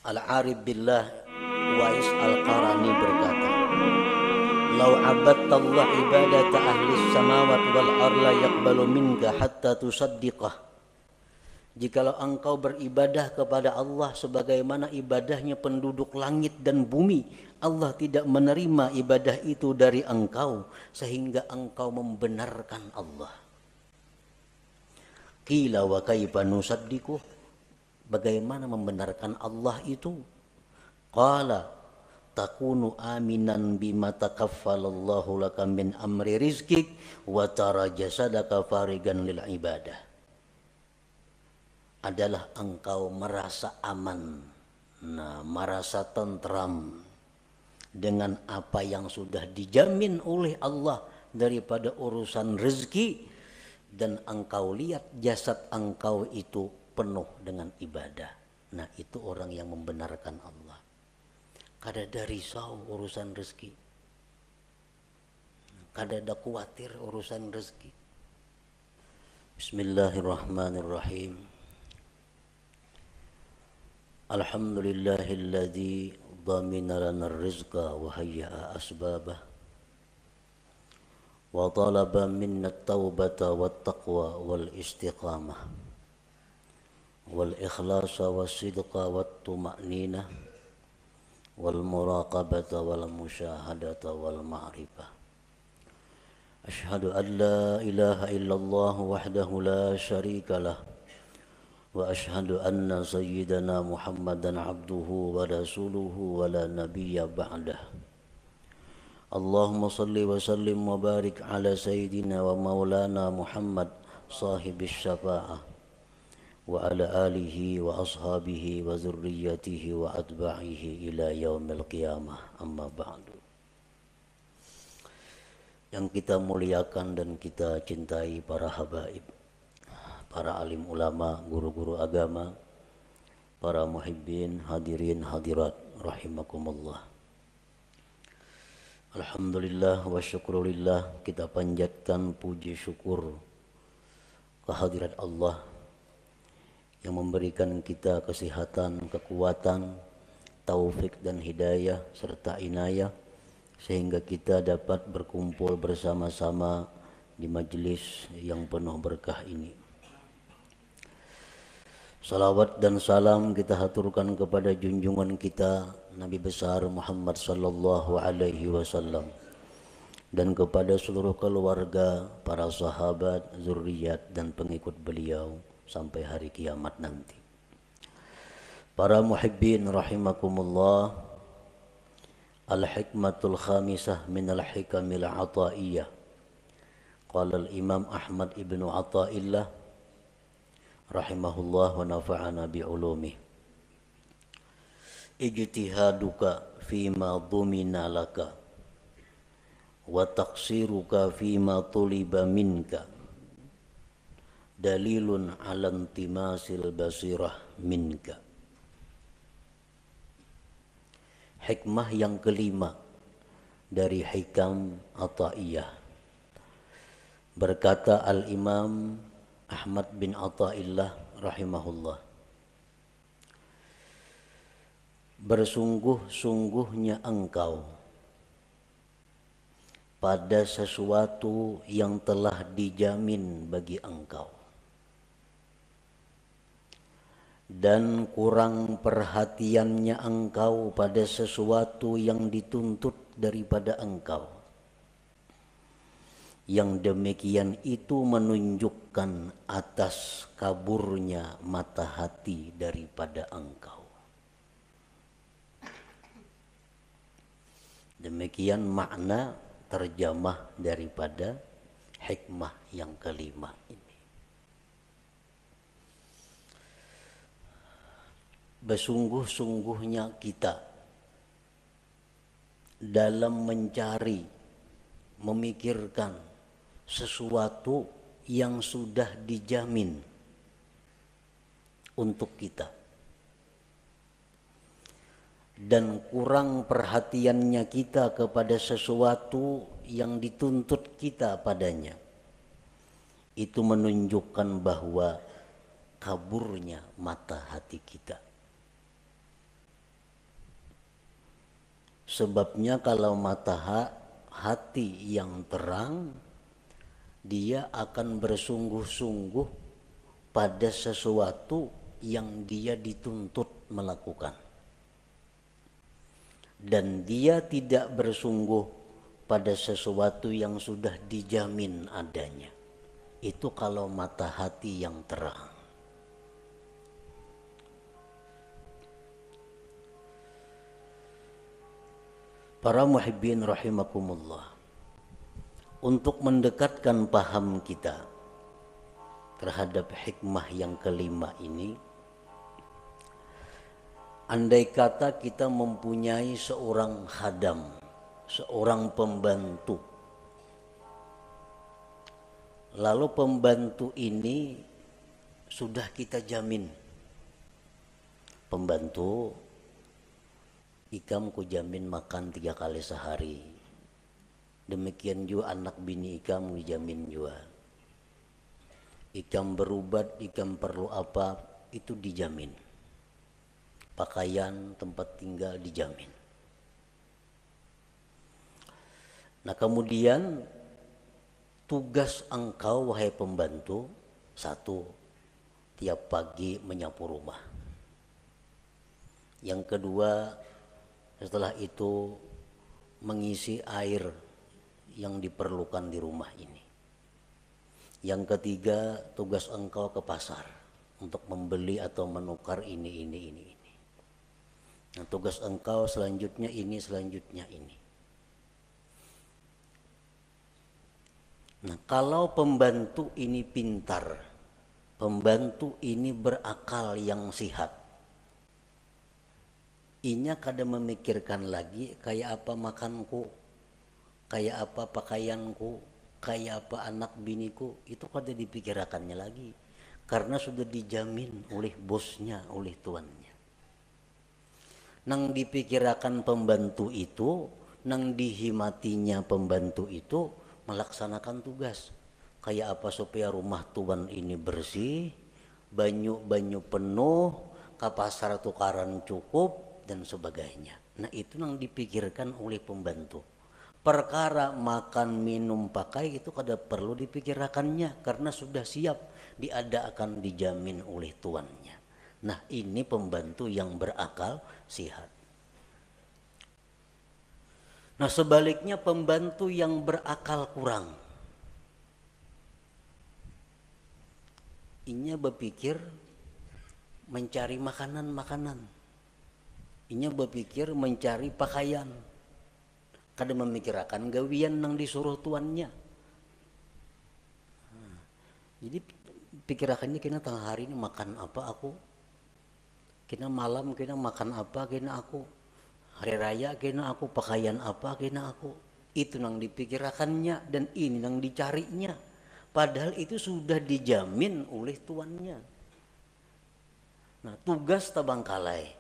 Al-Arif Billah Wais Al-Qarani berkata, "Lau abadtallah ibadata ahli samawati wal arla yaqbalu minka hatta tusaddiqah." Jikalau engkau beribadah kepada Allah sebagaimana ibadahnya penduduk langit dan bumi, Allah tidak menerima ibadah itu dari engkau sehingga engkau membenarkan Allah. Qila wa kaifa nusaddiqu? Bagaimana membenarkan Allah itu? Qala takunu aminan bima takaffalallahu laka min amri rizkik wa tara jasadaka farigan lil ibadah. Adalah engkau merasa aman, merasa tentram dengan apa yang sudah dijamin oleh Allah daripada urusan rezeki, dan engkau lihat jasad engkau itu penuh dengan ibadah. Nah, itu orang yang membenarkan Allah. Kada ada risau urusan rezeki, kada ada khawatir urusan rezeki. Bismillahirrahmanirrahim. Alhamdulillahilladzi dhamina lana rizqa wa hayya'a asbabah wa talaba minna at-taubata wat-taqwa wal istiqamah wal ikhlasa was-sidqa wat-tuma'ninah wal muraqabata wal musyahadata wal ma'rifah. Ashhadu an la ilaha illallah wahdahu la syarika lah wa ashhadu anna sayyidana Muhammadan abduhu wa rasuluhu wa la nabiyya ba'dah. Allahumma salli wa sallim wa barik ala sayyidina wa maulana Muhammad sahibis syafa'ah wa ala alihi wa ashabihi wa zurriyatihi wa atba'ihi ila yaumil qiyamah, amma ba'du. Yang kita muliakan dan kita cintai para habaib, para alim ulama, guru-guru agama, para muhibbin, hadirin hadirat rahimakumullah. Alhamdulillah wa syukurillah, kita panjatkan puji syukur kehadirat Allah yang memberikan kita kesehatan, kekuatan, taufik dan hidayah serta inayah sehingga kita dapat berkumpul bersama-sama di majelis yang penuh berkah ini. Salawat dan salam kita haturkan kepada junjungan kita Nabi besar Muhammad sallallahu alaihi wasallam dan kepada seluruh keluarga, para sahabat, zuriat dan pengikut beliau sampai hari kiamat nanti. Para muhibbin rahimakumullah, al-hikmatul khamisah min al-hikamil ataiyah. Qala al-Imam Ahmad ibnu Athaillah rahimahullah wa nafa'ana bi'ulumih. Ijtihaduka fima dhumina laka wa taqsiruka fima tuliba minka dalilun ala intimasil basirah minka. Hikmah yang kelima dari hikam Athaiyah. Berkata Al-Imam Ahmad bin Athaillah rahimahullah, bersungguh-sungguhnya engkau pada sesuatu yang telah dijamin bagi engkau, dan kurang perhatiannya engkau pada sesuatu yang dituntut daripada engkau. Yang demikian itu menunjukkan atas kaburnya mata hati daripada engkau. Demikian makna terjemah daripada hikmah yang kelima ini. Bersungguh-sungguhnya kita dalam mencari, memikirkan sesuatu yang sudah dijamin untuk kita, dan kurang perhatiannya kita kepada sesuatu yang dituntut kita padanya, itu menunjukkan bahwa kaburnya mata hati kita. Sebabnya kalau hati yang terang, dia akan bersungguh-sungguh pada sesuatu yang dia dituntut melakukan. Dan dia tidak bersungguh pada sesuatu yang sudah dijamin adanya. Itu kalau mata hati yang terang. Para muhibbin rahimakumullah, untuk mendekatkan paham kita terhadap hikmah yang kelima ini, andai kata kita mempunyai seorang khadam, seorang pembantu, lalu pembantu ini sudah kita jamin, pembantu ikam ku jamin makan 3 kali sehari, demikian juga anak bini ikam dijamin juga, ikam berubat, ikam perlu apa itu dijamin, pakaian, tempat tinggal dijamin. Nah kemudian tugas engkau wahai pembantu, 1, tiap pagi menyapu rumah. Yang kedua, setelah itu mengisi air yang diperlukan di rumah ini. Yang ketiga, tugas engkau ke pasar untuk membeli atau menukar ini. Nah, tugas engkau selanjutnya ini, selanjutnya ini. Nah, kalau pembantu ini pintar, pembantu ini berakal yang sihat, inya kada memikirkan lagi kayak apa makanku, kayak apa pakaianku, kayak apa anak biniku, itu kada dipikirkannya lagi, karena sudah dijamin oleh bosnya, oleh tuannya. Nang dipikirkan pembantu itu, nang dihimatinya pembantu itu melaksanakan tugas. Kayak apa supaya rumah tuan ini bersih, banyu penuh, ke pasar tukaran cukup, dan sebagainya. Nah itu yang dipikirkan oleh pembantu. Perkara makan, minum, pakai itu kada perlu dipikirkannya, karena sudah siap diadakan, dijamin oleh tuannya. Nah ini pembantu yang berakal sihat. Nah sebaliknya pembantu yang berakal kurang, inya berpikir mencari makanan, inya berpikir mencari pakaian, kada memikirkan gawian yang disuruh tuannya. Jadi pikirakannya kena tengah hari ini makan apa aku, kena malam kena makan apa kena aku, hari raya kena aku, pakaian apa kena aku. Itu yang dipikirkannya dan ini yang dicarinya, padahal itu sudah dijamin oleh tuannya. Nah tugas tabangkalai,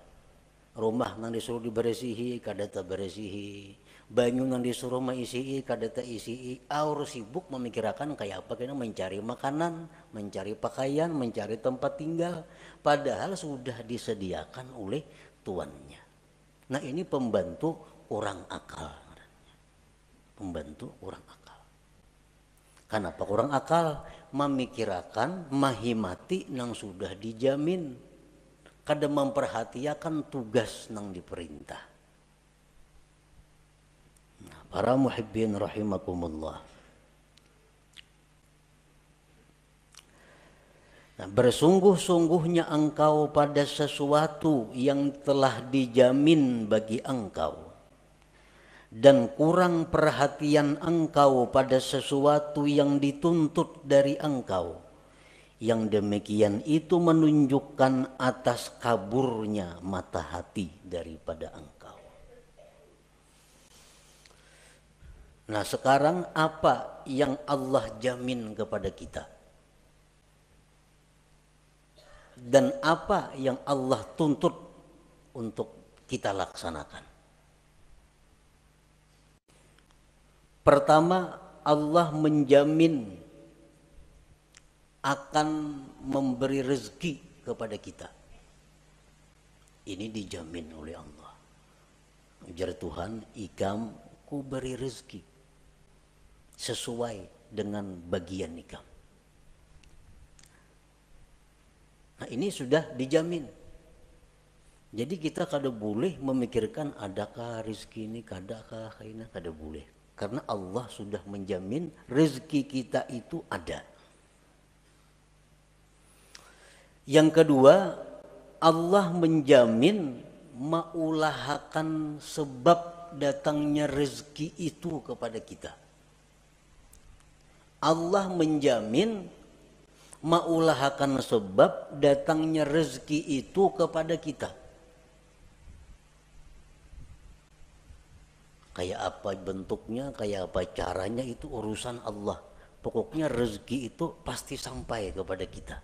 rumah nang disuruh diberesihi kada taberesihi, banyu nang disuruh maisihi kada taisihi, aur sibuk memikirkan kayak apa kena mencari makanan, mencari pakaian, mencari tempat tinggal, padahal sudah disediakan oleh tuannya. Nah ini pembantu orang akal, pembantu orang akal. Kenapa orang akal? Memikirkan, mahimati nang sudah dijamin, kada memperhatikan tugas nang diperintah. Nah, para muhibbin rahimakumullah, nah, bersungguh-sungguhnya engkau pada sesuatu yang telah dijamin bagi engkau, dan kurang perhatian engkau pada sesuatu yang dituntut dari engkau, yang demikian itu menunjukkan atas kaburnya mata hati daripada engkau. Nah sekarang apa yang Allah jamin kepada kita? Dan apa yang Allah tuntut untuk kita laksanakan? Pertama, Allah menjamin akan memberi rezeki kepada kita. Ini dijamin oleh Allah. Ujar Tuhan, ikam ku beri rezeki sesuai dengan bagian ikam. Nah ini sudah dijamin. Jadi kita kada boleh memikirkan adakah rezeki ini, kadakah ini, kada boleh. Karena Allah sudah menjamin rezeki kita itu ada. Yang kedua, Allah menjamin maulahakan sebab datangnya rezeki itu kepada kita. Allah menjamin maulahakan sebab datangnya rezeki itu kepada kita. Kayak apa bentuknya, kayak apa caranya itu urusan Allah. Pokoknya rezeki itu pasti sampai kepada kita.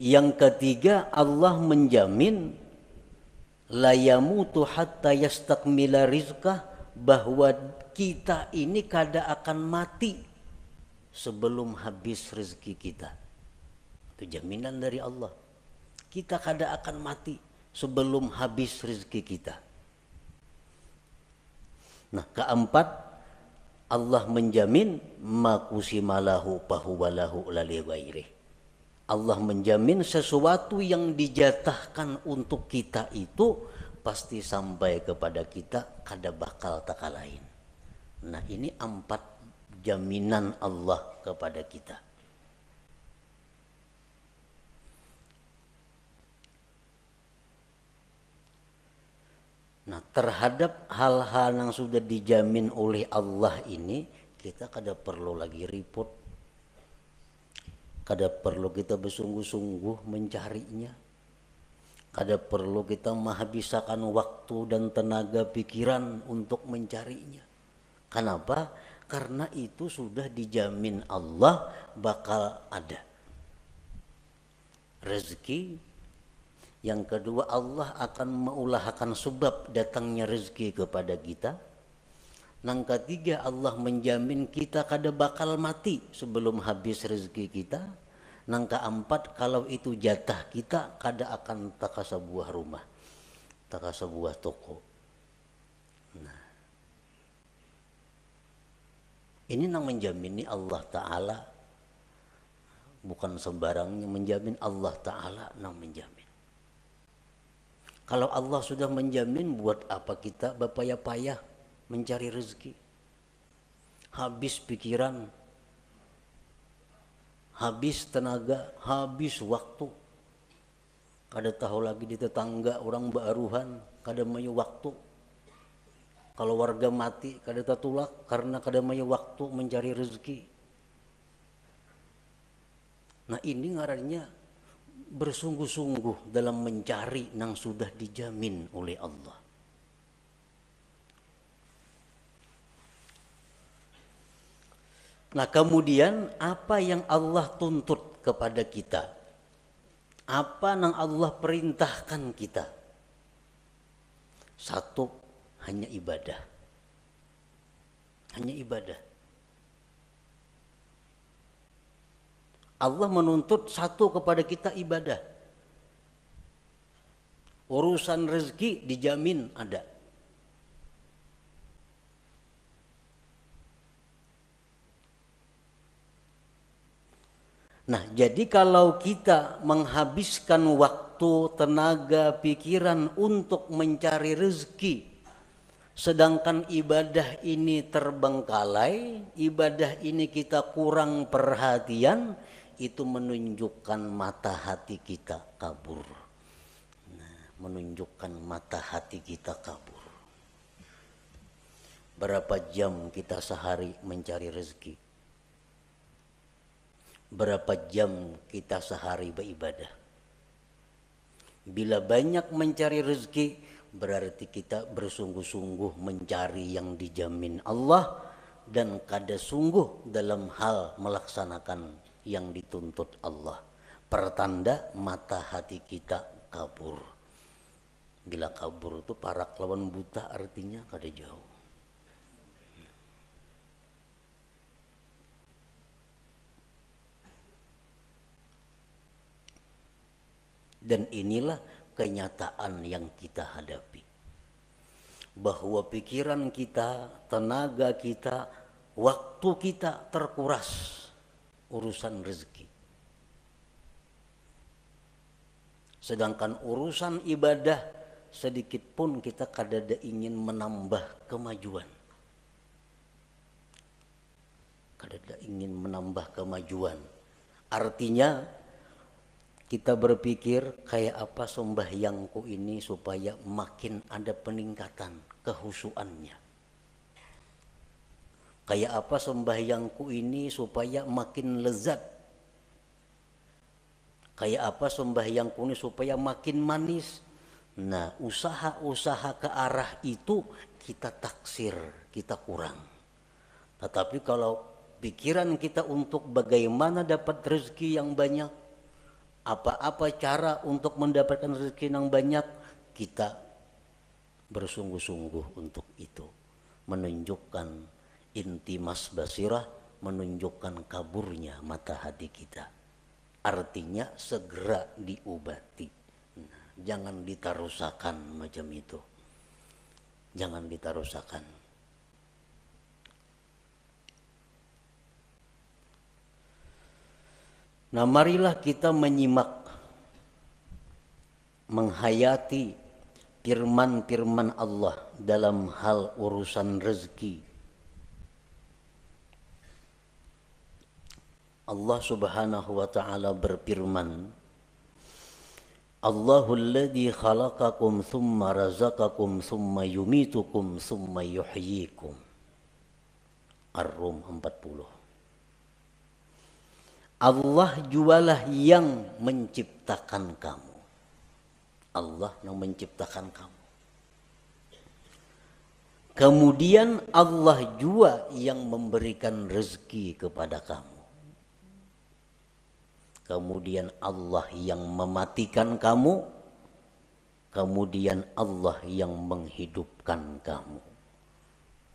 Yang ketiga, Allah menjamin la yamutu hatta yastakmila rizqah, bahwa kita ini kada akan mati sebelum habis rezeki kita. Itu jaminan dari Allah. Kita kada akan mati sebelum habis rezeki kita. Nah, keempat, Allah menjamin makusimalahu pahuwalahu lali ghairih. Allah menjamin sesuatu yang dijatahkan untuk kita itu pasti sampai kepada kita, kada bakal taka lain. Nah ini 4 jaminan Allah kepada kita. Nah terhadap hal-hal yang sudah dijamin oleh Allah ini, kita kada perlu lagi repot. Kada perlu kita bersungguh-sungguh mencarinya. Kada perlu kita menghabiskan waktu dan tenaga pikiran untuk mencarinya. Kenapa? Karena itu sudah dijamin Allah bakal ada. Rezeki. Yang kedua, Allah akan mengulahkan sebab datangnya rezeki kepada kita. Yang ketiga, Allah menjamin kita kada bakal mati sebelum habis rezeki kita. Yang keempat, kalau itu jatah kita, kada akan taka sebuah rumah, taka sebuah toko. Nah, ini yang menjamin Allah Ta'ala. Bukan sembarangnya menjamin, Allah Ta'ala yang menjamin. Kalau Allah sudah menjamin, buat apa kita berpayah-payah mencari rezeki? Habis pikiran, habis tenaga, habis waktu. Kada tahu lagi di tetangga orang baruhan, kada mayu waktu. Kalau warga mati, kada tatulak karena kada mayu waktu mencari rezeki. Nah ini ngarannya bersungguh-sungguh dalam mencari yang sudah dijamin oleh Allah. Nah kemudian apa yang Allah tuntut kepada kita? Apa yang Allah perintahkan kita? Satu, hanya ibadah. Hanya ibadah. Allah menuntut satu kepada kita, ibadah. Urusan rezeki dijamin ada. Nah, jadi kalau kita menghabiskan waktu, tenaga, pikiran untuk mencari rezeki, sedangkan ibadah ini terbengkalai, ibadah ini kita kurang perhatian, itu menunjukkan mata hati kita kabur. Nah, menunjukkan mata hati kita kabur. Berapa jam kita sehari mencari rezeki? Berapa jam kita sehari beribadah? Bila banyak mencari rezeki, berarti kita bersungguh-sungguh mencari yang dijamin Allah dan kada sungguh dalam hal melaksanakan yang dituntut Allah. Pertanda mata hati kita kabur. Bila kabur itu parak lawan buta, artinya kada jauh. Dan inilah kenyataan yang kita hadapi. Bahwa pikiran kita, tenaga kita, waktu kita terkuras urusan rezeki. Sedangkan urusan ibadah sedikit pun kita kadada ingin menambah kemajuan. Kadada ingin menambah kemajuan. Artinya kita berpikir kayak apa sembahyangku ini supaya makin ada peningkatan kehusuannya. Kayak apa sembahyangku ini supaya makin lezat. Kayak apa sembahyangku ini supaya makin manis. Nah, usaha-usaha ke arah itu kita taksir, kita kurang. Tetapi kalau pikiran kita untuk bagaimana dapat rezeki yang banyak, apa-apa cara untuk mendapatkan rezeki yang banyak, kita bersungguh-sungguh untuk itu. Menunjukkan intimas basirah, menunjukkan kaburnya mata hati kita. Artinya segera diobati. Nah, jangan ditarusakan macam itu. Jangan ditarusakan. Nah, marilah kita menyimak, menghayati firman-firman Allah dalam hal urusan rezeki. Allah Subhanahu wa ta'ala berfirman, Allahul ladzi khalaqakum thumma razaqakum thumma yumitukum thumma yuhyikum. Ar-Rum 40. Allah jualah yang menciptakan kamu. Allah yang menciptakan kamu. Kemudian Allah jua yang memberikan rezeki kepada kamu. Kemudian Allah yang mematikan kamu. Kemudian Allah yang menghidupkan kamu.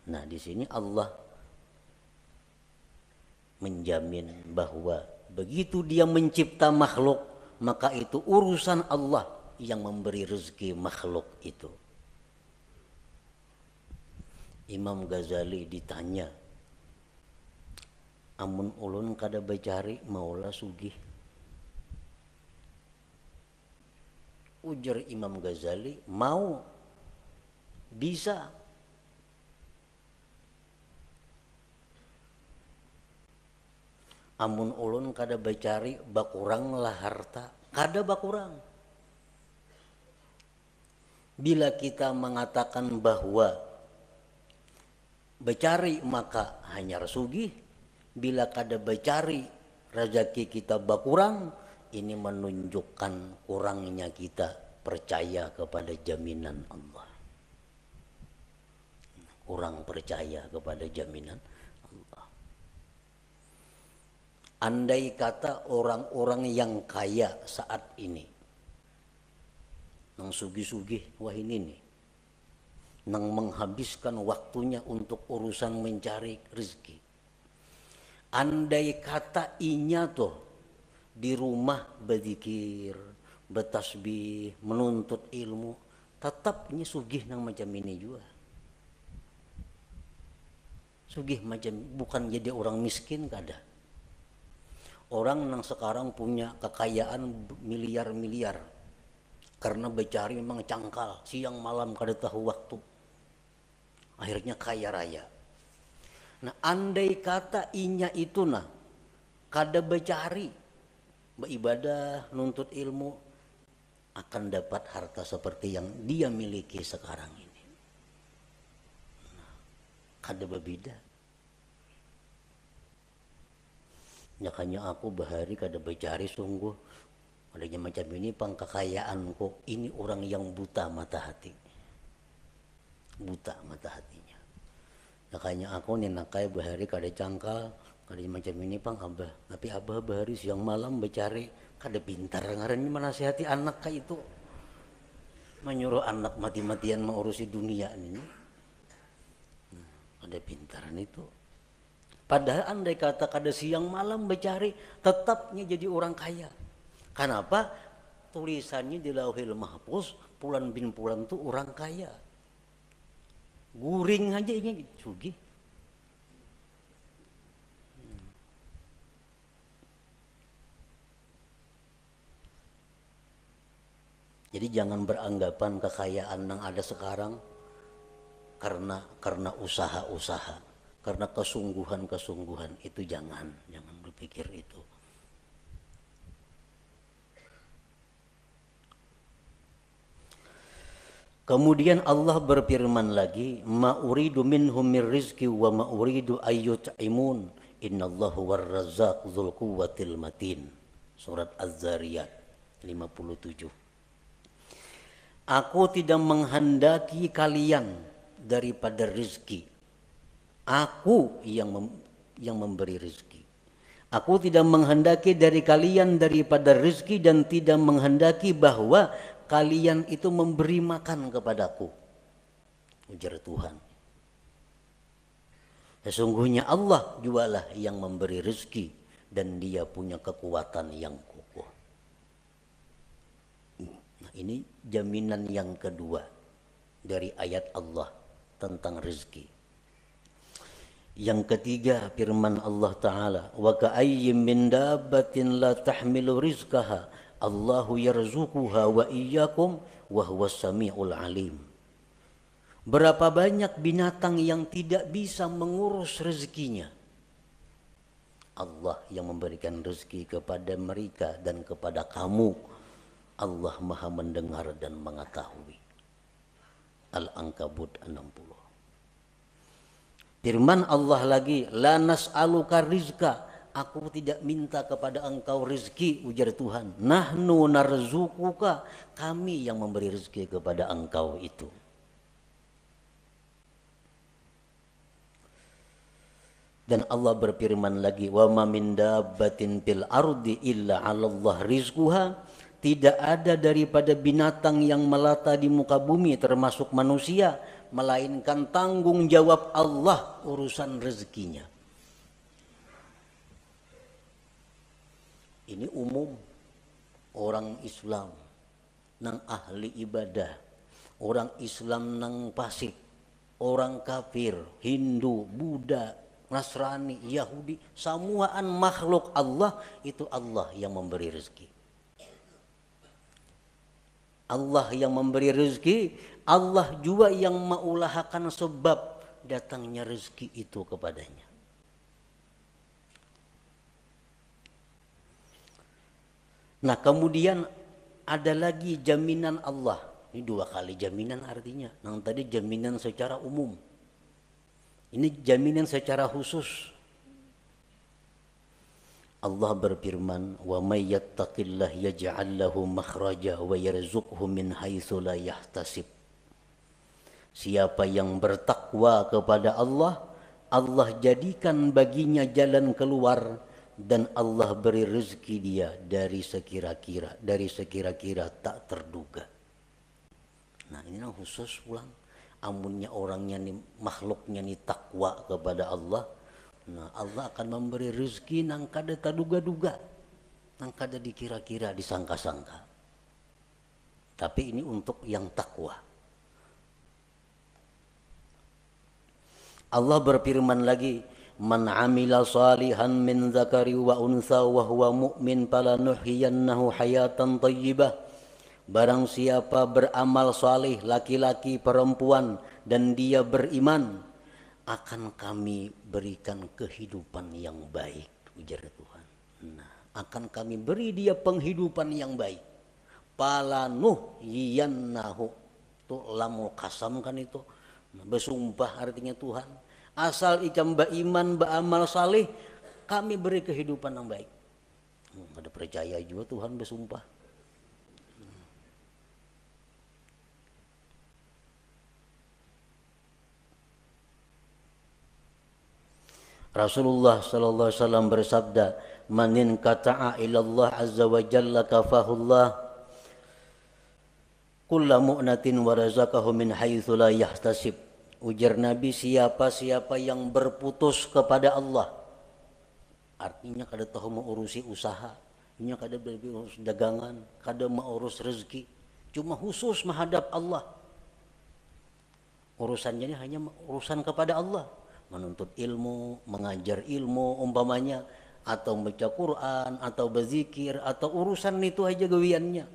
Nah, di sini Allah menjamin bahwa begitu dia mencipta makhluk, maka itu urusan Allah yang memberi rezeki makhluk itu. Imam Ghazali ditanya, amun ulun kada bacari maulah sugih. Ujar Imam Ghazali, mau, bisa. Amun ulun kada bacari bakurang lah harta, kada bakurang. Bila kita mengatakan bahwa bacari maka hanya sugih, bila kada bacari rezeki kita bakurang, ini menunjukkan kurangnya kita percaya kepada jaminan Allah. Kurang percaya kepada jaminan Allah. Andai kata orang-orang yang kaya saat ini, nang sugih-sugih, wah ini nih, nang menghabiskan waktunya untuk urusan mencari rezeki. Andai kata inya tuh di rumah berzikir, bertasbih, menuntut ilmu, tetapnya sugih nang macam ini juga. Sugih macam, bukan jadi orang miskin kada. Orang yang sekarang punya kekayaan miliar-miliar karena becari memang cangkal, siang malam kada tahu waktu, akhirnya kaya raya. Nah, andai kata inya itu nah kada becari, beribadah, nuntut ilmu, akan dapat harta seperti yang dia miliki sekarang ini. Nah, kada berbeda. Nyakanya aku bahari kada becari sungguh, adanya macam ini pangkekayaanku, ini orang yang buta mata hati. Buta mata hatinya. Nyakanya aku ninakai bahari kada cangkal, kada macam ini pang abah. Tapi abah bahari siang malam becari, kada pintar ngarannya menasihati anak kayak itu. Menyuruh anak mati-matian mengurusi dunia ini. Kada pintaran itu. Padahal andai kata kada siang malam becari, tetapnya jadi orang kaya. Kenapa? tulisannya di Lauhil Mahfuz, Pulan bin Pulan tuh orang kaya. Guring aja ini sugih. Jadi jangan beranggapan kekayaan yang ada sekarang karena usaha-usaha, karena kesungguhan-kesungguhan, itu jangan berpikir itu. Kemudian Allah berfirman lagi, ma uridu minhum min rizqi wa ma uridu ayyut'imun innallahu warrazzaq dzul quwwatil matin. Surat Az-Zariyat 57. Aku tidak menghendaki kalian daripada rizki. Aku yang memberi rizki. Aku tidak menghendaki dari kalian daripada rizki dan tidak menghendaki bahwa kalian itu memberi makan kepadaku. Ujar Tuhan. Sesungguhnya Allah jualah yang memberi rizki dan dia punya kekuatan yang kokoh. Nah, ini jaminan yang kedua dari ayat Allah tentang rizki. Yang ketiga firman Allah Ta'ala, wa ka'ayyim min dabbatin la tahmilu rizqaha Allahu yarzuquha wa iyyakum wa huwas samiul alim. Berapa banyak binatang yang tidak bisa mengurus rezekinya. Allah yang memberikan rezeki kepada mereka dan kepada kamu. Allah Maha mendengar dan mengetahui. Al-Ankabut 60. Firman Allah lagi, la nas'aluka rizqa. Aku tidak minta kepada engkau rezeki, ujar Tuhan. Nahnu narzuquka, kami yang memberi rezeki kepada engkau itu. Dan Allah berfirman lagi, wa ma min dabbatin fil ardi illa 'alallah rizquha. Tidak ada daripada binatang yang melata di muka bumi termasuk manusia, melainkan tanggung jawab Allah urusan rezekinya. Ini umum orang Islam nang ahli ibadah, orang Islam nang fasik, orang kafir, Hindu, Buddha, Nasrani, Yahudi, semuaan makhluk Allah itu Allah yang memberi rezeki. Allah yang memberi rezeki, Allah juga yang mengulahakan sebab datangnya rezeki itu kepadanya. Nah, kemudian ada lagi jaminan Allah. Ini dua kali jaminan artinya. Yang tadi jaminan secara umum. Ini jaminan secara khusus. Allah berfirman, "Wa may yattaqillah yaj'al lahu makhraja wa yarzuqhu min haitsu la yahtasib." Siapa yang bertakwa kepada Allah, Allah jadikan baginya jalan keluar. Dan Allah beri rezeki dia dari sekira-kira tak terduga. Nah, ini yang khusus pulang. Amunnya orangnya nih, makhluknya nih takwa kepada Allah. Nah, Allah akan memberi rezeki nang kada terduga-duga, nang kada dikira-kira, disangka-sangka. Tapi ini untuk yang takwa. Allah berfirman lagi, man amila salihan min zakari wa unsa wa huwa mu'min falanuhyiyannahu hayatan thayyibah. Barang siapa beramal salih, laki-laki perempuan, dan dia beriman, akan kami berikan kehidupan yang baik, ujar Tuhan. Nah, akan kami beri dia penghidupan yang baik. Falanuhyiyannahu, itu lamul qasam kan itu, bersumpah artinya Tuhan. Asal ikam beriman, beramal saleh, kami beri kehidupan yang baik. Ada percaya juga Tuhan bersumpah. Rasulullah sallallahu alaihi wasallam bersabda, "Manin kata'a ilallah azza wa jalla kafahullah kulla mu'natin wa razaqahu min haitsu la yahtasib." Ujar Nabi, siapa-siapa yang berputus kepada Allah, artinya kada tahu mengurusi usaha, Nya kada urus dagangan, kada mau urus rezeki, cuma khusus menghadap Allah. Urusannya ini hanya urusan kepada Allah, menuntut ilmu, mengajar ilmu umpamanya, atau baca Quran, atau berzikir, atau urusan itu aja gawiannya.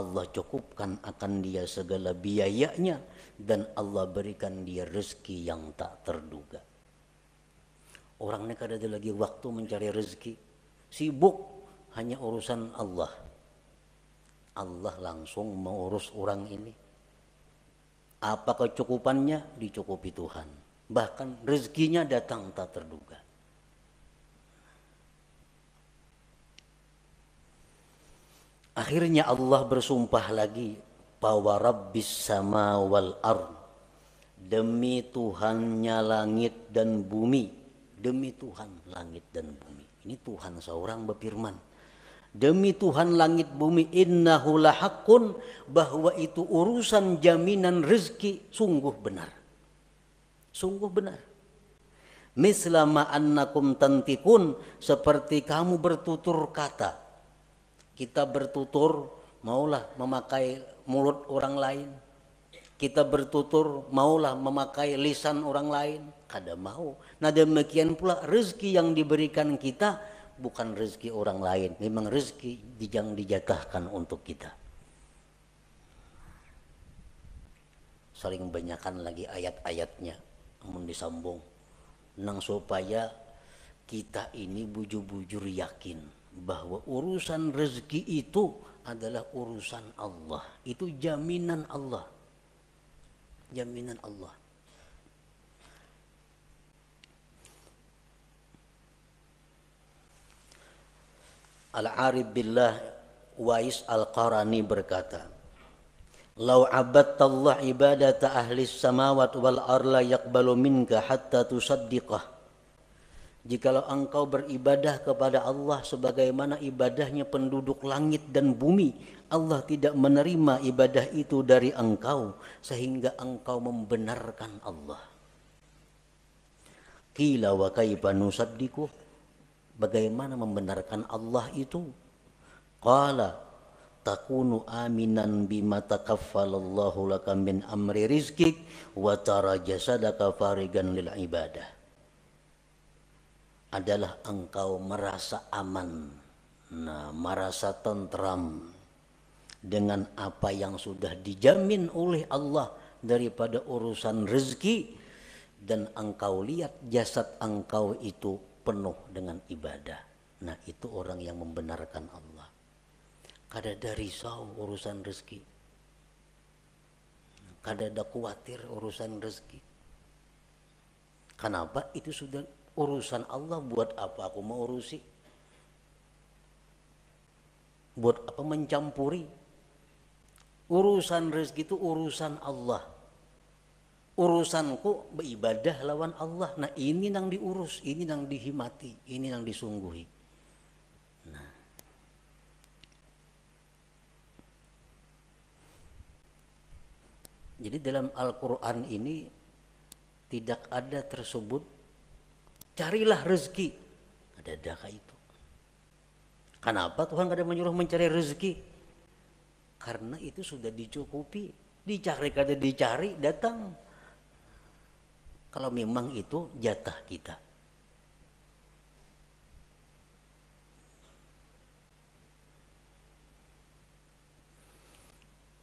Allah cukupkan akan dia segala biayanya, dan Allah berikan dia rezeki yang tak terduga. Orang ini kada ada lagi waktu mencari rezeki, sibuk hanya urusan Allah. Allah langsung mengurus orang ini. Apa kecukupannya? Dicukupi Tuhan. Bahkan rezekinya datang tak terduga. Akhirnya Allah bersumpah lagi, bahwa Rabbis sama wal ard, demi Tuhannya langit dan bumi. Demi Tuhan langit dan bumi. Ini Tuhan seorang berfirman. Demi Tuhan langit bumi, innahu lahaqqun, bahwa itu urusan jaminan rezeki sungguh benar. Sungguh benar. Mislama annakum tantikun, seperti kamu bertutur kata. Kita bertutur maulah memakai mulut orang lain. Kita bertutur maulah memakai lisan orang lain, kada mau. Nah demikian pula rezeki yang diberikan kita bukan rezeki orang lain, memang rezeki yang dijatahkan untuk kita. Saling banyakkan lagi ayat-ayatnya, namun disambung, nang supaya kita ini bujur-bujur yakin bahwa urusan rezeki itu adalah urusan Allah, itu jaminan Allah. Jaminan Allah. Al-Arif Billah Wais Al-Qarani berkata, "Lau abadtallah ibadata ahli samawat wal arla yaqbalu minka hatta tusaddiqah." Jikalau engkau beribadah kepada Allah sebagaimana ibadahnya penduduk langit dan bumi, Allah tidak menerima ibadah itu dari engkau sehingga engkau membenarkan Allah. Qila wa kaifa nusaddiqu? Bagaimana membenarkan Allah itu? Qala takunu aminan bima takaffalallahu laka min amri rizqik wa tara jasadaka farigan lil ibadah. Adalah engkau merasa aman, merasa tentram dengan apa yang sudah dijamin oleh Allah daripada urusan rezeki, dan engkau lihat jasad engkau itu penuh dengan ibadah. Nah itu orang yang membenarkan Allah. Kada ada risau urusan rezeki, kada ada khawatir urusan rezeki. Kenapa? Itu sudah urusan Allah. Buat apa aku mau urusi? Buat apa mencampuri? Urusan rezeki itu urusan Allah. Urusanku beribadah lawan Allah. Nah ini yang diurus, ini yang dihimati, ini yang disungguhi. Nah, jadi dalam Al-Quran ini tidak ada tersebut carilah rezeki. Ada itu. Kenapa Tuhan kada menyuruh mencari rezeki? Karena itu sudah dicukupi. Dicari kada dicari datang. Kalau memang itu jatah kita.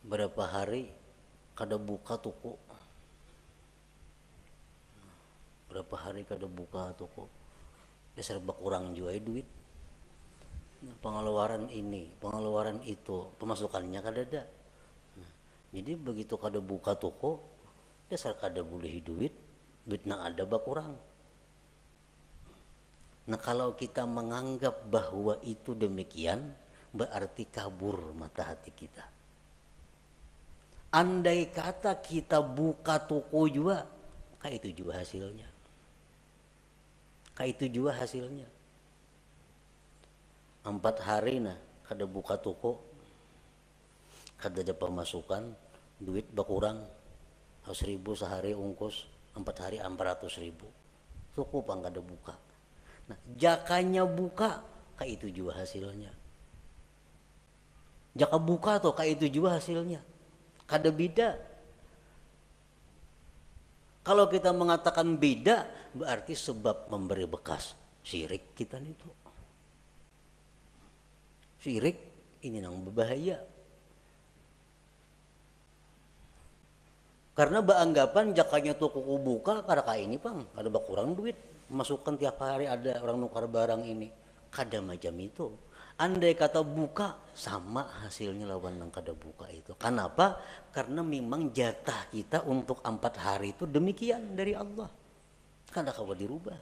Berapa hari kada buka toko. Berapa hari kada buka toko. Ya serba kurang juga duit. Pengeluaran ini, pengeluaran itu, pemasukannya kada ada. Nah, jadi begitu kada buka toko, dasar kada boleh duit nang ada bakurang. Nah kalau kita menganggap bahwa itu demikian, berarti kabur mata hati kita. Andai kata kita buka toko juga, kayak itu juga hasilnya. Kayak itu juga hasilnya. 4 hari nah kada buka toko, kada ada pemasukan, duit berkurang 1.000 sehari ungkus, 4 hari 400.000. Toko pang kada buka. Nah, jakanya buka, kayak itu juga hasilnya. Jaka buka tuh kayak itu juga hasilnya. Kada beda. Kalau kita mengatakan beda, berarti sebab memberi bekas. Syirik kita itu. Syirik ini yang berbahaya. Karena beranggapan jakanya tuh kuku buka, kada kayak ini pang, kada berkurang duit. Masukkan tiap hari ada orang nukar barang ini. Kada macam itu. Andai kata buka, sama hasilnya lawan yang kada buka itu. Kenapa? Karena memang jatah kita untuk 4 hari itu demikian dari Allah. Kada kawa dirubah.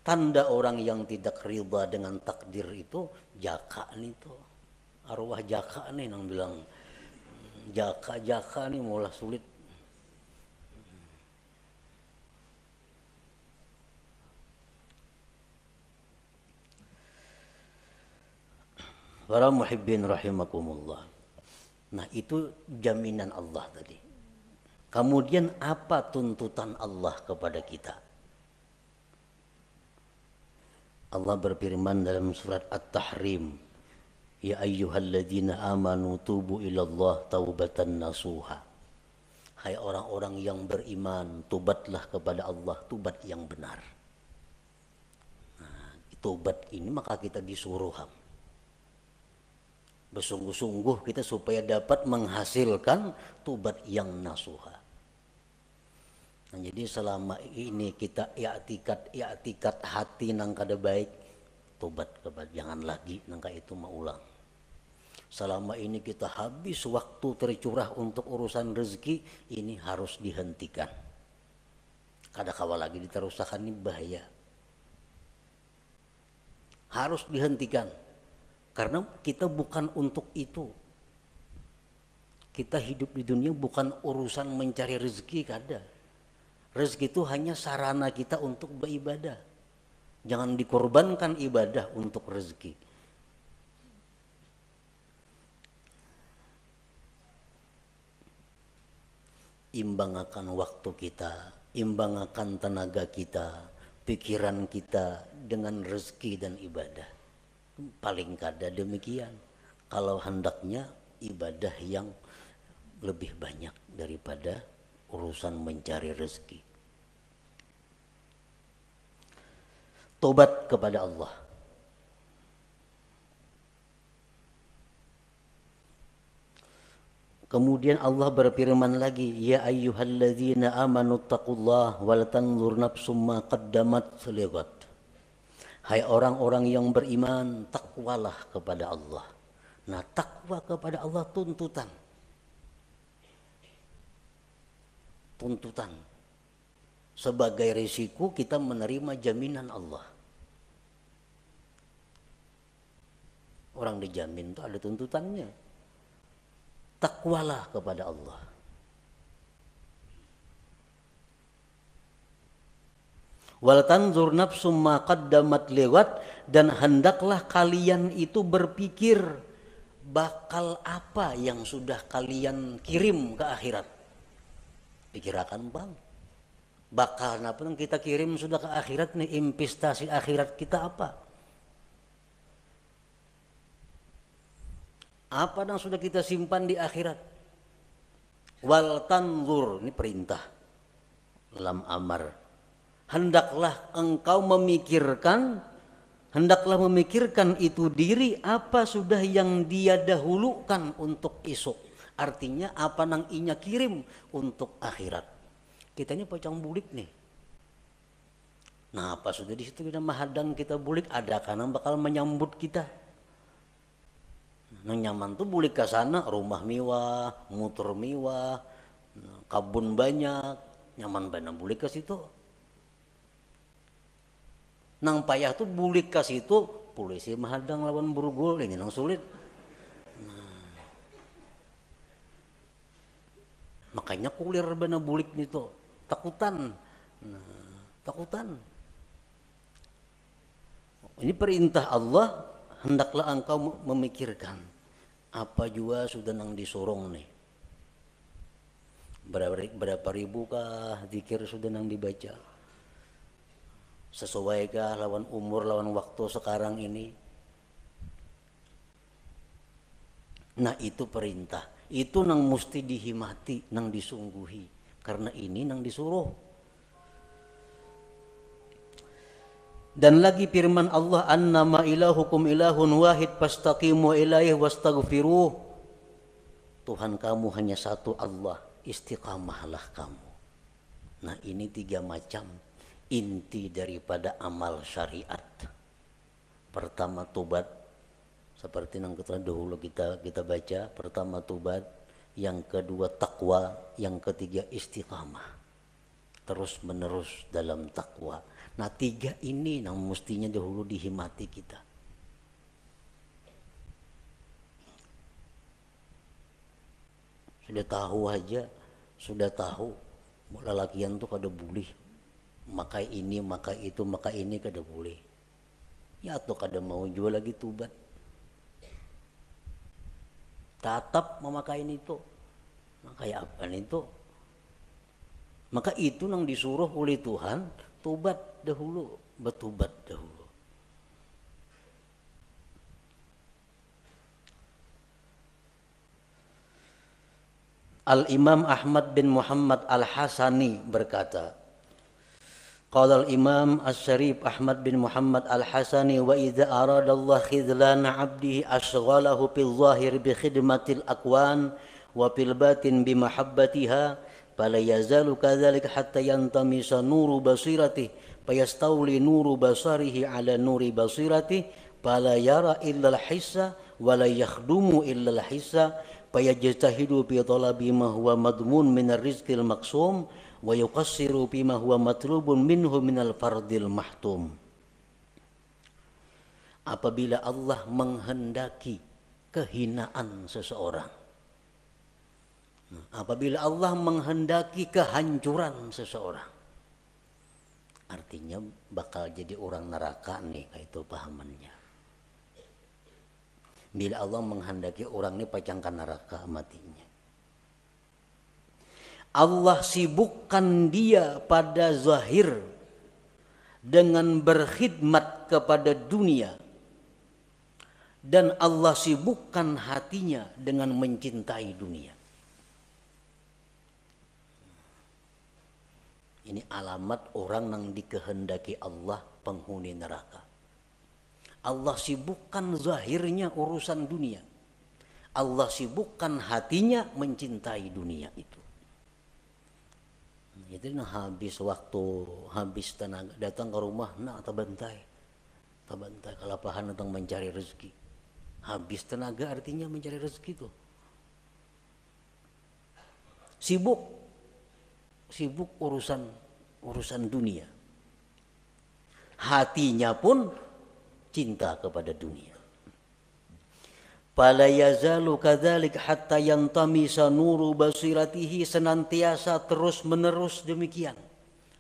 Tanda orang yang tidak riba dengan takdir itu jaka nih tuh. Arwah jaka nih yang bilang jaka nih mulai sulit. Para muhibbin rahimakumullah. Nah, itu jaminan Allah tadi. Kemudian apa tuntutan Allah kepada kita? Allah berfirman dalam surat At-Tahrim, ya ayyuhalladzina amanu tubu ilallah taubatan nasuha. Hai orang-orang yang beriman, tubatlah kepada Allah, tubat yang benar. Nah, tubat ini maka kita disuruh bersungguh-sungguh kita supaya dapat menghasilkan tubat yang nasuha. Nah, jadi selama ini kita i'tikat hati nang kada baik, tobat kepada jangan lagi nang itu maulang. Selama ini kita habis waktu tercurah untuk urusan rezeki, ini harus dihentikan. Kada kawa lagi diteruskan, ini bahaya. Harus dihentikan. Karena kita bukan untuk itu. Kita hidup di dunia bukan urusan mencari rezeki, kada. Rezeki itu hanya sarana kita untuk beribadah. Jangan dikorbankan ibadah untuk rezeki. Imbangkan waktu kita, imbangkan tenaga kita, pikiran kita dengan rezeki dan ibadah. Paling kada demikian. Kalau hendaknya ibadah yang lebih banyak daripada urusan mencari rezeki. Tobat kepada Allah. Kemudian Allah berfirman lagi, ya ayyuhalladzina amanu taqullaha wal tanzur nafsum ma qaddamat lighad. Hai orang-orang yang beriman, takwalah kepada Allah. Nah, takwa kepada Allah tuntutan. Tuntutan. Sebagai risiko kita menerima jaminan Allah. Orang dijamin itu ada tuntutannya. Takwalah kepada Allah. Wal tanzur nafsum ma qaddamat liwat, dan hendaklah kalian itu berpikir bakal apa yang sudah kalian kirim ke akhirat. Pikirakan bang, bakal apa yang kita kirim sudah ke akhirat nih, investasi akhirat kita apa? Apa yang sudah kita simpan di akhirat? Wal tanzur, ini perintah lam amar. Hendaklah engkau memikirkan, hendaklah memikirkan itu diri apa sudah yang dia dahulukan untuk esok. Artinya apa nang inya kirim untuk akhirat. Kita ini pocong bulik nih. Nah, apa sudah di situ kita mahadang kita bulik, ada kan bakal menyambut kita. Nang nyaman tuh bulik ke sana, rumah mewah, motor mewah, kabun banyak, nyaman banget bulik ke situ. Nang payah tuh bulik ke situ, polisi mahadang lawan burgul, ini nang sulit. Nah, makanya kulir bana bulik itu, takutan. Nah, takutan. Ini perintah Allah, hendaklah engkau memikirkan apa juga sudah nang disorong nih. Berapa ribu kah zikir sudah nang dibaca? Sesuaikah lawan umur, lawan waktu sekarang ini? Nah itu perintah. Itu nang mesti dihimati, nang disungguhi. Karena ini nang disuruh. Dan lagi firman Allah, annama ilahukum ilahun wahid fastaqimu ilaihi wastaghfiruh. Tuhan kamu hanya satu Allah, istiqamahlah kamu. Nah ini 3 macam inti daripada amal syariat. Pertama tobat, seperti yang dahulu kita baca. Pertama tobat, yang kedua takwa, yang ketiga istiqamah. Terus menerus dalam takwa. Nah 3 ini yang mestinya dahulu dihimati kita. Sudah tahu aja, sudah tahu lelakian tuh kada boleh makai ini, makai itu, makai ini kada boleh. Ya atau kada mau jual lagi tobat. Tetap memakai itu. Makai apa itu? Maka itu yang disuruh oleh Tuhan, tobat dahulu, bertobat dahulu. Al-Imam Ahmad bin Muhammad Al-Hasani berkata, qala al-Imam Asy-Syarif Ahmad bin Muhammad Al-Hasani, wa idza arada Allah khidlana 'abdihi ashghalahu fil zahir bi khidmatil aqwan wa fil batin bi mahabbatiha fala yazalu kadzalika hatta yantamisa nuru basiratihi fayastawli nuru basarihi ala nuri basiratihi fala yara illa al-hissa wa la yakhdumu illa al-hissa fayajtahidu fi talabi ma huwa madmun min ar-rizqil maqsum wa yuqassiru bima huwa matlubun minhu minal fardil mahtum. Apabila Allah menghendaki kehinaan seseorang, apabila Allah menghendaki kehancuran seseorang, artinya bakal jadi orang neraka nih, itu pahamannya. Bila Allah menghendaki orang ini pacangkan neraka matinya, Allah sibukkan dia pada zahir dengan berkhidmat kepada dunia, dan Allah sibukkan hatinya dengan mencintai dunia. Ini alamat orang yang dikehendaki Allah penghuni neraka. Allah sibukkan zahirnya urusan dunia, Allah sibukkan hatinya mencintai dunia itu. Itu habis waktu, habis tenaga, datang ke rumah, nak tabantai kelapahan datang mencari rezeki. Habis tenaga artinya mencari rezeki tuh. Sibuk urusan dunia. Hatinya pun cinta kepada dunia. Fala yazalu kadzalik hatta yantamisa nuru basiratihi, senantiasa terus menerus demikian.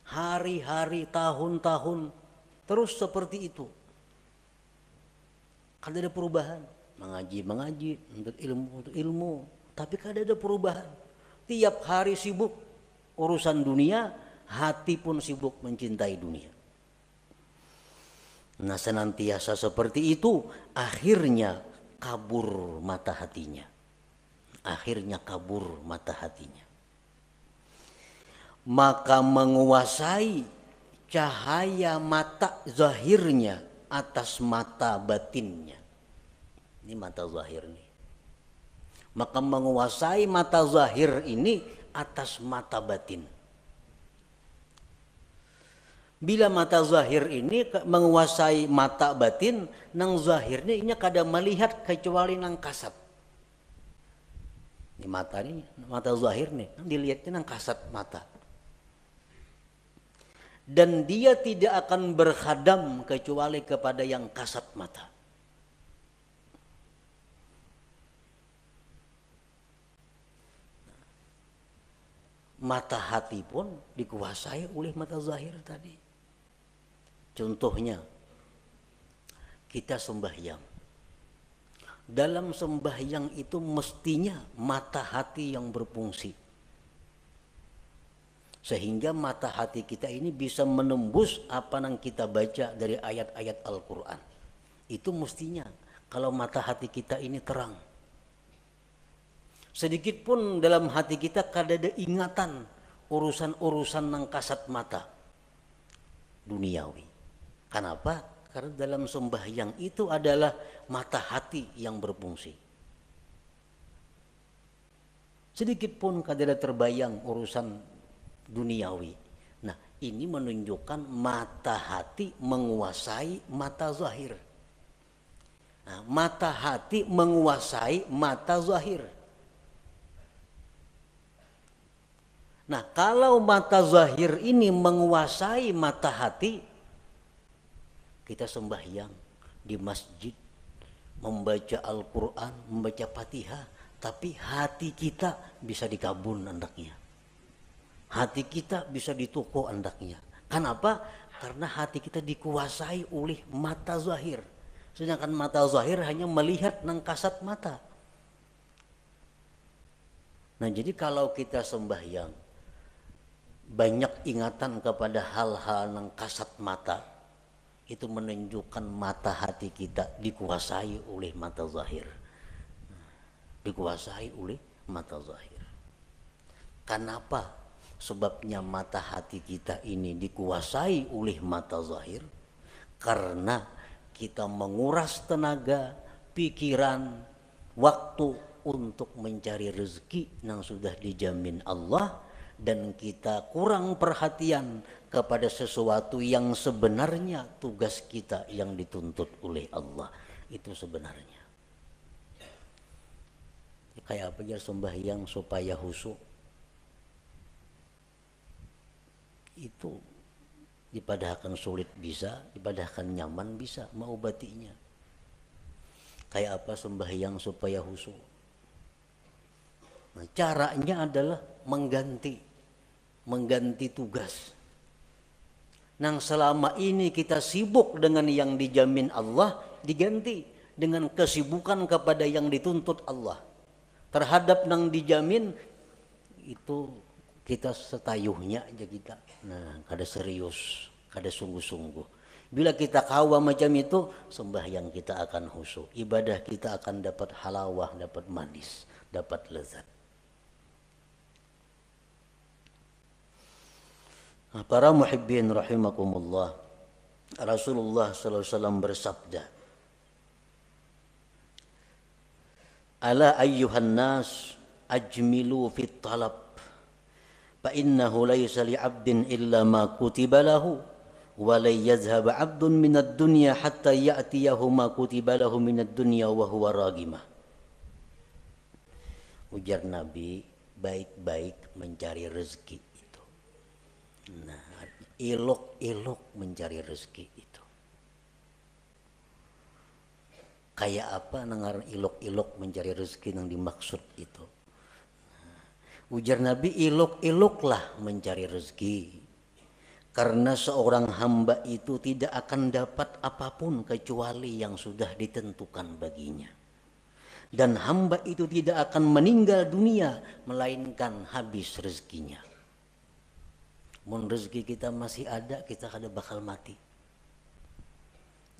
Hari-hari, tahun-tahun terus seperti itu. Kada ada perubahan. Mengaji, untuk ilmu, tapi kada ada perubahan. Tiap hari sibuk urusan dunia, hati pun sibuk mencintai dunia. Nah, senantiasa seperti itu, akhirnya kabur mata hatinya. Maka menguasai cahaya mata zahirnya atas mata batinnya. Ini mata zahir nih. Maka menguasai mata zahir ini atas mata batin. Bila mata zahir ini menguasai mata batin, nang zahirnya ini kada melihat kecuali nang kasat. Ini mata zahir nih, dilihatnya nang kasat mata. Dan dia tidak akan berkhadam kecuali kepada yang kasat mata. Mata hati pun dikuasai oleh mata zahir tadi. Contohnya, kita sembahyang. Dalam sembahyang itu mestinya mata hati yang berfungsi. Sehingga mata hati kita ini bisa menembus apa yang kita baca dari ayat-ayat Al-Quran. Itu mestinya kalau mata hati kita ini terang. Sedikit pun dalam hati kita kada ada ingatan urusan-urusan nang kasat mata duniawi. Kenapa? Karena dalam sembahyang itu adalah mata hati yang berfungsi. Sedikit pun kada ada terbayang urusan duniawi. Nah, ini menunjukkan mata hati menguasai mata zahir. Nah, mata hati menguasai mata zahir. Nah, kalau mata zahir ini menguasai mata hati, kita sembahyang di masjid, membaca Al-Quran, membaca Fatihah, tapi hati kita bisa dikabun hendaknya. Hati kita bisa ditoko hendaknya. Kenapa? Karena hati kita dikuasai oleh mata zahir. Sedangkan mata zahir hanya melihat nang kasat mata. Nah, jadi kalau kita sembahyang banyak ingatan kepada hal-hal nang kasat mata, itu menunjukkan mata hati kita dikuasai oleh mata zahir. Dikuasai oleh mata zahir. Kenapa? Sebabnya mata hati kita ini dikuasai oleh mata zahir karena kita menguras tenaga, pikiran, waktu untuk mencari rezeki yang sudah dijamin Allah, dan kita kurang perhatian kepada sesuatu yang sebenarnya tugas kita yang dituntut oleh Allah. Itu sebenarnya. Kayak apa ya sembahyang supaya khusyuk? Itu dipadahkan sulit bisa, dipadahkan nyaman bisa, mengobatinya. Kayak apa sembahyang supaya khusyuk? Nah, caranya adalah mengganti tugas. Nang selama ini kita sibuk dengan yang dijamin Allah, diganti dengan kesibukan kepada yang dituntut Allah. Terhadap nang dijamin itu kita setayuhnya aja kita. Nah, kada serius, kada sungguh-sungguh. Bila kita kawa macam itu, sembahyang kita akan khusyuk. Ibadah kita akan dapat halawah, dapat manis, dapat lezat. Nah, para muhibbin rahimakumullah, Rasulullah sallallahu alaihi wasallam bersabda, "Ala ayyuhan nas ajmilu fit talab. Fa innahu laysa li 'abdin illa ma kutiba lahu wa la yazhab 'abdun minad dunya hatta ya'tiyahu ma kutiba lahu minad dunya wa huwa ragimah." Ujar Nabi, baik-baik mencari rezeki itu. Nah, elok-elok mencari rezeki itu. Kayak apa nengar elok-elok mencari rezeki yang dimaksud itu? Ujar Nabi, ilok-iloklah mencari rezeki. Karena seorang hamba itu tidak akan dapat apapun kecuali yang sudah ditentukan baginya. Dan hamba itu tidak akan meninggal dunia melainkan habis rezekinya. Mun rezeki kita masih ada, kita kada bakal mati.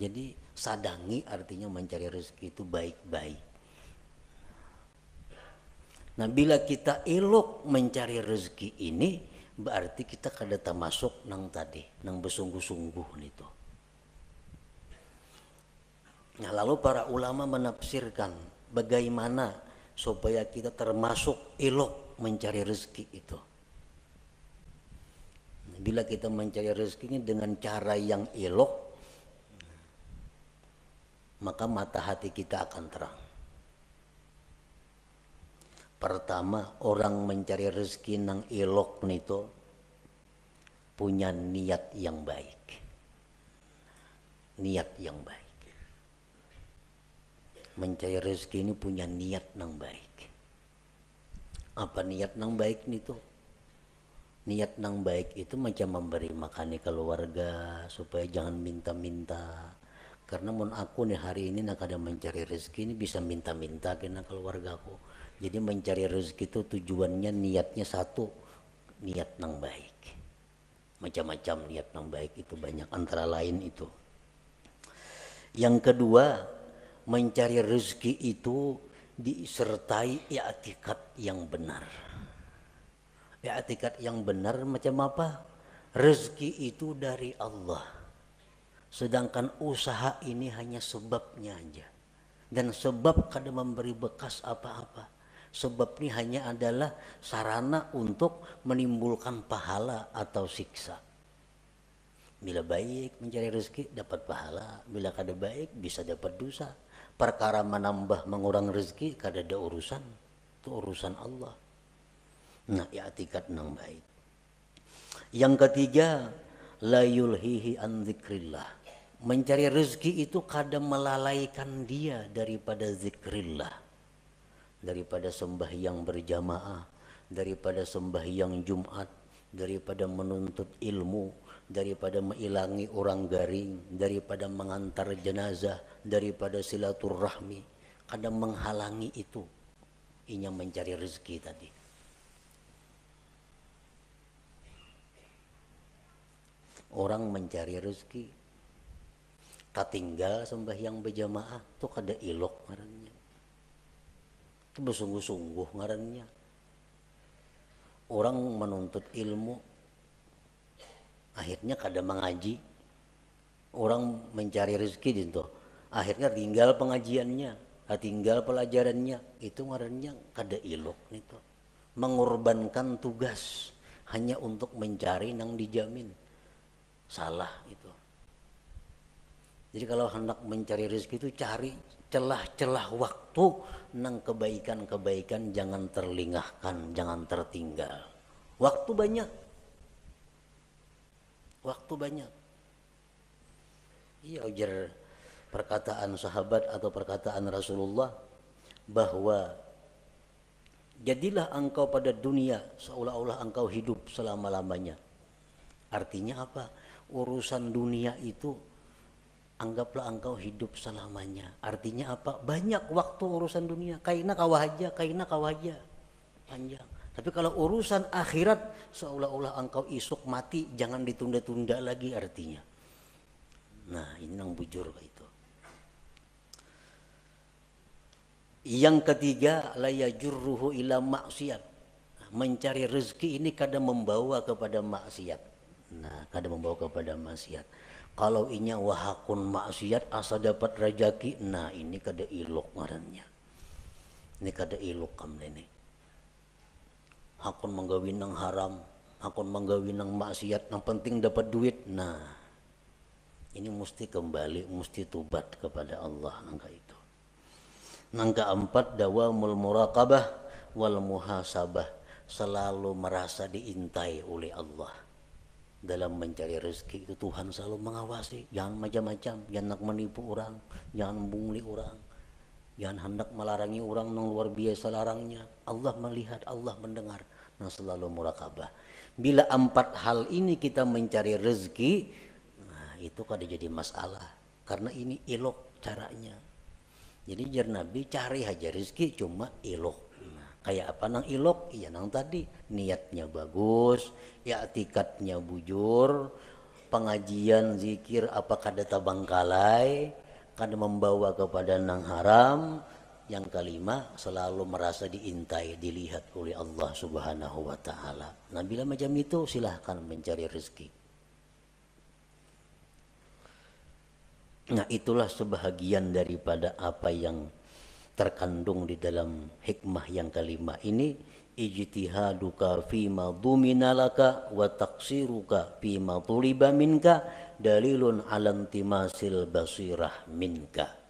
Jadi sadangi artinya mencari rezeki itu baik-baik. Nah, bila kita elok mencari rezeki ini, berarti kita kada termasuk nang tadi, nang bersungguh-sungguh itu. Nah, lalu para ulama menafsirkan bagaimana supaya kita termasuk elok mencari rezeki itu. Bila kita mencari rezekinya dengan cara yang elok, maka mata hati kita akan terang. Pertama, orang mencari rezeki nang elok nito punya niat yang baik. Niat yang baik. Mencari rezeki ini punya niat nang baik. Apa niat nang baik nito? Niat nang baik itu macam memberi makan keluarga supaya jangan minta-minta. Karena mun aku nih hari ini nak ada mencari rezeki ini bisa minta-minta kena keluargaku. Jadi mencari rezeki itu tujuannya niatnya satu, niat nang baik. Macam-macam niat nang baik itu banyak, antara lain itu. Yang kedua, mencari rezeki itu disertai i'tikad yang benar. I'tikad yang benar macam apa? Rezeki itu dari Allah. Sedangkan usaha ini hanya sebabnya aja. Dan sebab kada memberi bekas apa-apa. Sebab ini hanya adalah sarana untuk menimbulkan pahala atau siksa. Bila baik mencari rezeki dapat pahala, bila kada baik bisa dapat dosa. Perkara menambah mengurang rezeki kada ada urusan, itu urusan Allah. Nah, i'tikad nang baik. Yang ketiga, la yulhihi an dzikrillah. Mencari rezeki itu kada melalaikan dia daripada zikrillah. Daripada sembahyang berjamaah, daripada sembahyang Jumat, daripada menuntut ilmu, daripada mengilangi orang garing, daripada mengantar jenazah, daripada silaturahmi, kadang menghalangi itu. Inya mencari rezeki tadi. Orang mencari rezeki, katinggal sembahyang berjamaah, itu kada ilok ngarannya. Itu bersungguh-sungguh ngarannya. Orang menuntut ilmu, akhirnya kada mengaji. Orang mencari rezeki itu, akhirnya tinggal pengajiannya, tinggal pelajarannya. Itu ngarannya kada ilok itu. Mengorbankan tugas hanya untuk mencari nang dijamin. Salah itu. Jadi kalau hendak mencari rezeki itu cari celah-celah waktu nang kebaikan-kebaikan, jangan terlingahkan, jangan tertinggal. Waktu banyak. Waktu banyak. Iya, ujar perkataan sahabat atau perkataan Rasulullah bahwa jadilah engkau pada dunia seolah-olah engkau hidup selama-lamanya. Artinya apa? Urusan dunia itu anggaplah engkau hidup selamanya. Artinya apa? Banyak waktu urusan dunia. Kaina kawahaja, kaina kawahaja. Panjang. Tapi kalau urusan akhirat seolah-olah engkau isuk mati, jangan ditunda-tunda lagi artinya. Nah, ini yang bujur itu. Yang ketiga, la yajurruhu ila maksiat. Mencari rezeki ini kadang membawa kepada maksiat. Nah, kadang membawa kepada maksiat. Kalau inya wahakun maksiat asa dapat rajaki, nah ini kada ilok ngarannya. Ini kada ilok kamne ini. Hakun menggawi nang haram, hakun menggawi nang maksiat, yang penting dapat duit. Nah, ini mesti kembali, mesti tubat kepada Allah nangka itu. Nangka empat, dawamul muraqabah wal muhasabah, selalu merasa diintai oleh Allah. Dalam mencari rezeki itu Tuhan selalu mengawasi. Jangan macam-macam, jangan nak menipu orang, jangan bungli orang, jangan hendak melarangi orang yang luar biasa larangnya. Allah melihat, Allah mendengar. Nah, selalu muraqabah. Bila empat hal ini kita mencari rezeki, nah itu kada jadi masalah, karena ini ilok caranya. Jadi jar Nabi cari aja rezeki cuma ilok. Kayak apa nang ilok? Iya nang tadi niatnya bagus, i'tikadnya bujur, pengajian zikir apa kada tabangkalai, kada membawa kepada nang haram. Yang kelima, selalu merasa diintai, dilihat oleh Allah Subhanahu wa taala. Nah, bila macam itu silahkan mencari rezeki. Nah, itulah sebahagian daripada apa yang terkandung di dalam hikmah yang kelima ini. Ijtihaduka fima dhumina laka wa taqsiruka fima tuliba minka dalilun ala intimasil basirah minka.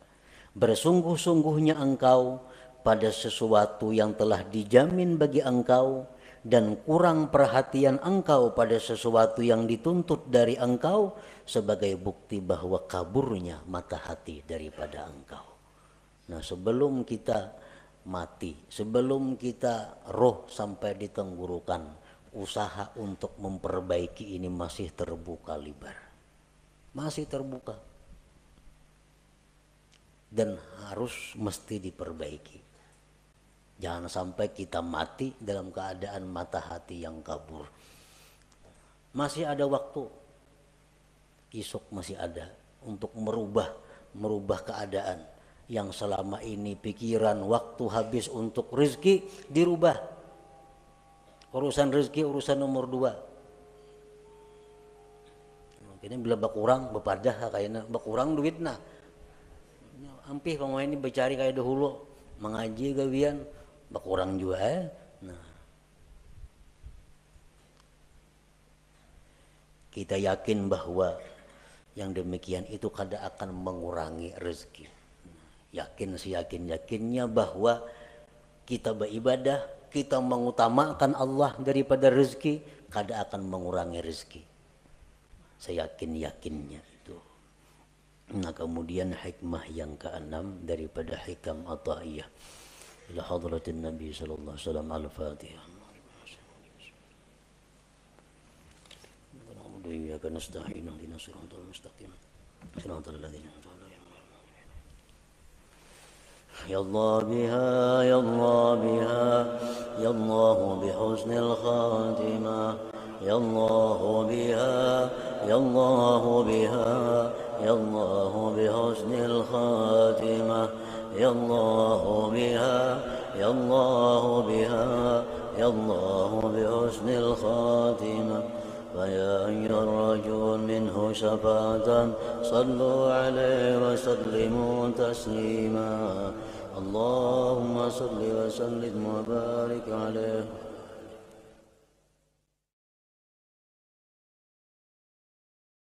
Bersungguh-sungguhnya engkau pada sesuatu yang telah dijamin bagi engkau, dan kurang perhatian engkau pada sesuatu yang dituntut dari engkau, sebagai bukti bahwa kaburnya mata hati daripada engkau. Nah, sebelum kita mati, sebelum kita roh sampai di tenggorokan, usaha untuk memperbaiki ini masih terbuka lebar, masih terbuka, dan harus mesti diperbaiki. Jangan sampai kita mati dalam keadaan mata hati yang kabur. Masih ada waktu, esok masih ada untuk merubah keadaan yang selama ini pikiran waktu habis untuk rezeki dirubah. Urusan rezeki urusan nomor 2. Ini bila berkurang bepadah kayaknya berkurang duitnya. Ampih pemain ini bercari kayak dahulu mengaji gawian berkurang juga. Nah, kita yakin bahwa yang demikian itu kada akan mengurangi rezeki. Yakin seyakin-yakinnya bahwa kita beribadah, kita mengutamakan Allah daripada rezeki, kada akan mengurangi rezeki. Seyakin-yakinnya itu. Nah, kemudian hikmah yang ke-6 daripada hikam Athaiyah. Ila hadratin Nabi sallallahu alaihi wasallam al-Fatihah. إياك نستعين اهدنا الصراط المستقيم صراط الذين أنعمت عليهم يا الله بها يا الله بها يا الله بحسن الخاتمة يا الله بها يا الله بها يا الله بحسن الخاتمة يا الله بها يا الله بها يا الله بحسن الخاتمة فيا أيها الرجل منه شفاعة صلوا عليه وسلموا تسليما اللهم صل وسلم وبارك عليه